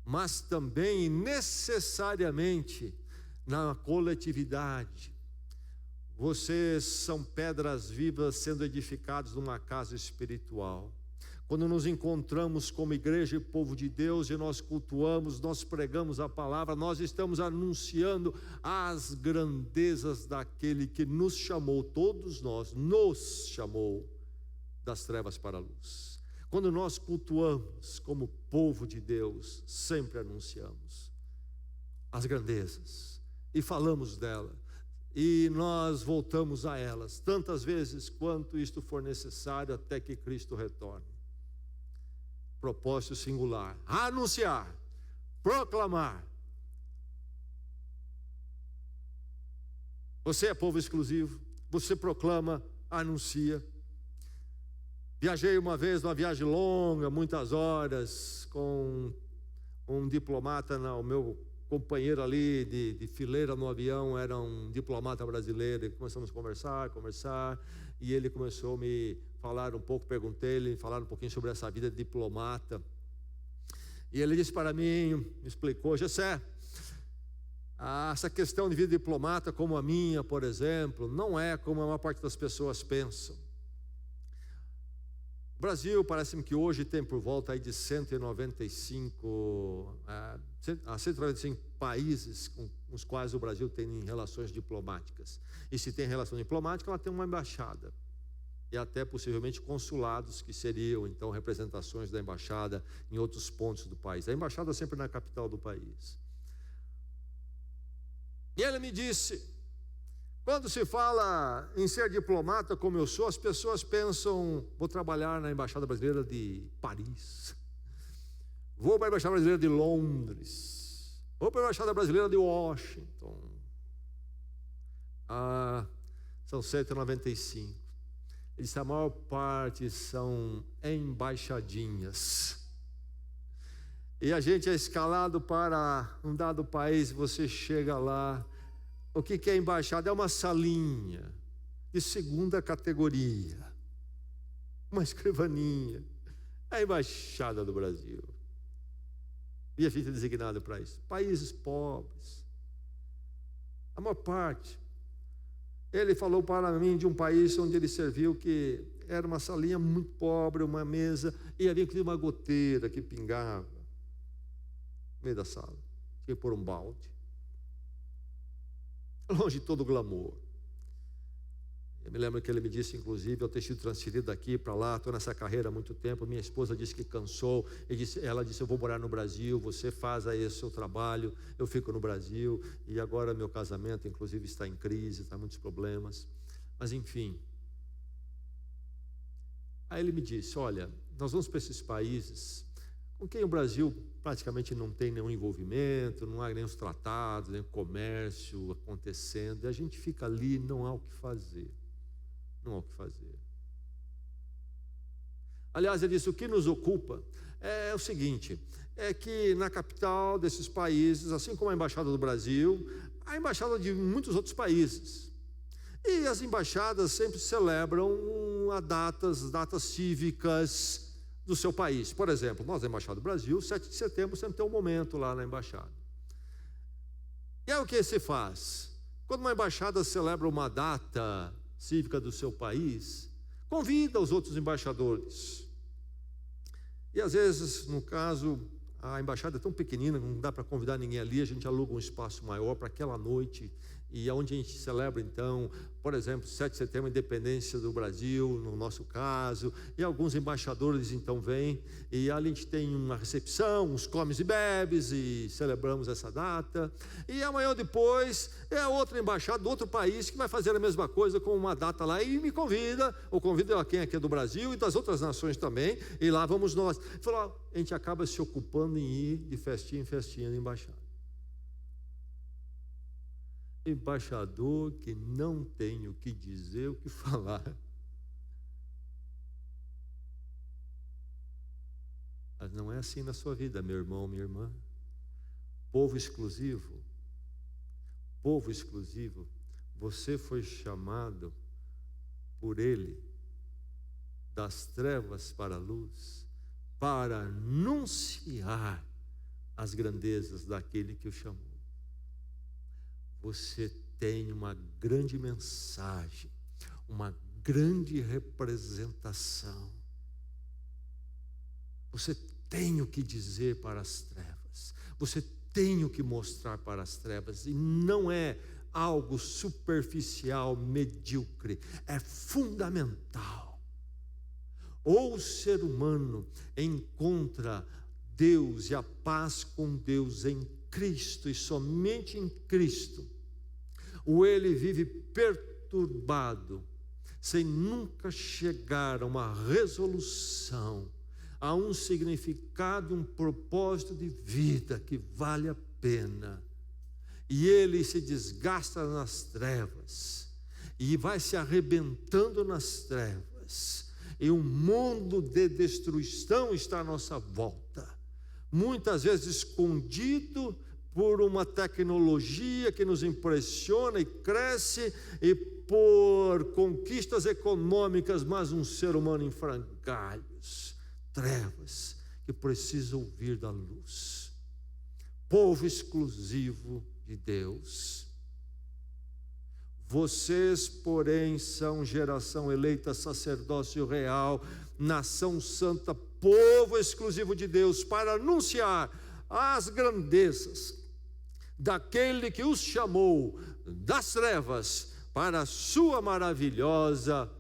mas também necessariamente na coletividade. Vocês são pedras vivas sendo edificados numa casa espiritual. Quando nos encontramos como igreja e povo de Deus e nós cultuamos, nós pregamos a palavra, nós estamos anunciando as grandezas daquele que nos chamou, todos nós, nos chamou das trevas para a luz. Quando nós cultuamos como povo de Deus, sempre anunciamos as grandezas e falamos delas. E nós voltamos a elas tantas vezes quanto isto for necessário até que Cristo retorne. Propósito singular: anunciar, proclamar. Você é povo exclusivo, você proclama, anuncia. Viajei uma vez numa viagem longa, muitas horas, com um diplomata, o meu companheiro ali de fileira no avião era um diplomata brasileiro, e começamos a conversar, e ele começou a me falar um pouco, perguntei-lhe, falar um pouquinho sobre essa vida de diplomata, e ele disse para mim, me explicou: Jessé, essa questão de vida de diplomata como a minha, por exemplo, não é como a maior parte das pessoas pensam. O Brasil, parece-me que hoje tem por volta aí de 195 países com os quais o Brasil tem relações diplomáticas. E se tem relação diplomática, ela tem uma embaixada. E até possivelmente consulados, que seriam então representações da embaixada em outros pontos do país. A embaixada sempre na capital do país. E ele me disse: quando se fala em ser diplomata como eu sou, as pessoas pensam: vou trabalhar na Embaixada Brasileira de Paris, vou para a Embaixada Brasileira de Londres, vou para a Embaixada Brasileira de Washington. São 195. Ele disse: a maior parte são embaixadinhas. E a gente é escalado para um dado país, você chega lá. O que é embaixada? É uma salinha de segunda categoria, uma escrivaninha. É a embaixada do Brasil. E a gente é designado para isso. Países pobres, a maior parte. Ele falou para mim de um país onde ele serviu, que era uma salinha muito pobre, uma mesa, e havia uma goteira que pingava no meio da sala. Tinha que pôr um balde. Longe de todo o glamour. Eu me lembro que ele me disse, inclusive, eu ter sido transferido daqui para lá, estou nessa carreira há muito tempo. Minha esposa disse que cansou. Ela disse: eu vou morar no Brasil, você faz aí o seu trabalho, eu fico no Brasil. E agora meu casamento, inclusive, está em crise, está muitos problemas. Mas enfim. Aí ele me disse: olha, nós vamos para esses países com quem o Brasil praticamente não tem nenhum envolvimento, não há nenhum tratados, nenhum comércio acontecendo, e a gente fica ali, não há o que fazer. Não há o que fazer. Aliás, ele disse: o que nos ocupa é o seguinte, é que na capital desses países, assim como a Embaixada do Brasil, a Embaixada de muitos outros países. E as embaixadas sempre celebram datas cívicas, do seu país. Por exemplo, nós, na Embaixada do Brasil, 7 de setembro, sempre tem um momento lá na Embaixada. E é o que se faz? Quando uma embaixada celebra uma data cívica do seu país, convida os outros embaixadores. E às vezes, no caso, a embaixada é tão pequenina, não dá para convidar ninguém ali, a gente aluga um espaço maior para aquela noite, e onde a gente celebra então, por exemplo, 7 de setembro, a independência do Brasil, no nosso caso, e alguns embaixadores então vêm, e ali a gente tem uma recepção, uns comes e bebes, e celebramos essa data, e amanhã depois é outra embaixada do outro país que vai fazer a mesma coisa com uma data lá, e me convida, ou convida quem aqui é do Brasil e das outras nações também, e lá vamos nós. A gente acaba se ocupando em ir de festinha em festinha na embaixada. Embaixador que não tem o que dizer, o que falar. Mas não é assim na sua vida, meu irmão, minha irmã. Povo exclusivo, você foi chamado por Ele das trevas para a luz, para anunciar as grandezas daquele que o chamou. Você tem uma grande mensagem, uma grande representação. Você tem o que dizer para as trevas, você tem o que mostrar para as trevas, e não é algo superficial, medíocre, é fundamental. Ou o ser humano encontra Deus e a paz com Deus em Cristo, e somente em Cristo, ou ele vive perturbado, sem nunca chegar a uma resolução, a um significado, um propósito de vida que vale a pena, e ele se desgasta nas trevas, e vai se arrebentando nas trevas, e um mundo de destruição está à nossa volta, muitas vezes escondido por uma tecnologia que nos impressiona e cresce, e por conquistas econômicas, mas um ser humano em frangalhos, trevas, que precisa ouvir da luz. Povo exclusivo de Deus. Vocês, porém, são geração eleita, sacerdócio real, nação santa, povo exclusivo de Deus, para anunciar as grandezas daquele que os chamou das trevas para a sua maravilhosa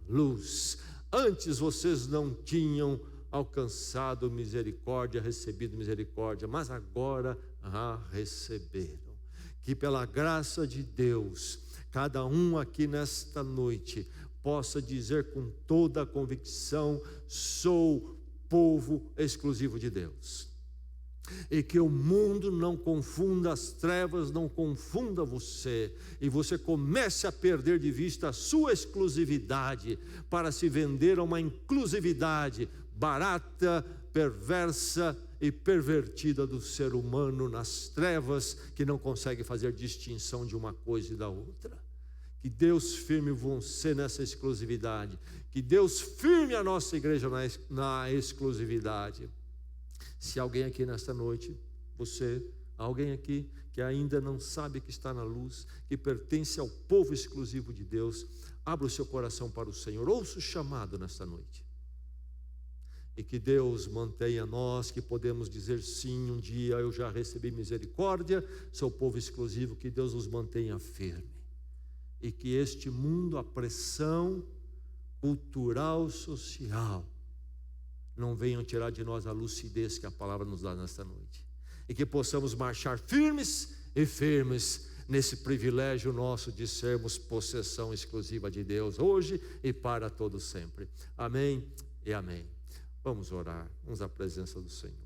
luz. Antes vocês não tinham alcançado misericórdia, recebido misericórdia, mas agora a receberam. Que pela graça de Deus, cada um aqui nesta noite possa dizer com toda a convicção: sou povo exclusivo de Deus. E que o mundo não confunda, as trevas não confunda você, e você comece a perder de vista a sua exclusividade para se vender a uma inclusividade barata, perversa e pervertida do ser humano nas trevas, que não consegue fazer distinção de uma coisa e da outra. Que Deus firme você nessa exclusividade, que Deus firme a nossa igreja na exclusividade. Se alguém aqui nesta noite, alguém aqui que ainda não sabe que está na luz, que pertence ao povo exclusivo de Deus, abra o seu coração para o Senhor, ouça o chamado nesta noite. E que Deus mantenha nós, que podemos dizer sim, um dia eu já recebi misericórdia, sou povo exclusivo, que Deus nos mantenha firme. E que este mundo, a pressão cultural, social, não venham tirar de nós a lucidez que a palavra nos dá nesta noite, e que possamos marchar firmes nesse privilégio nosso de sermos possessão exclusiva de Deus, hoje e para todo sempre. Amém e amém. Vamos orar, vamos à presença do Senhor.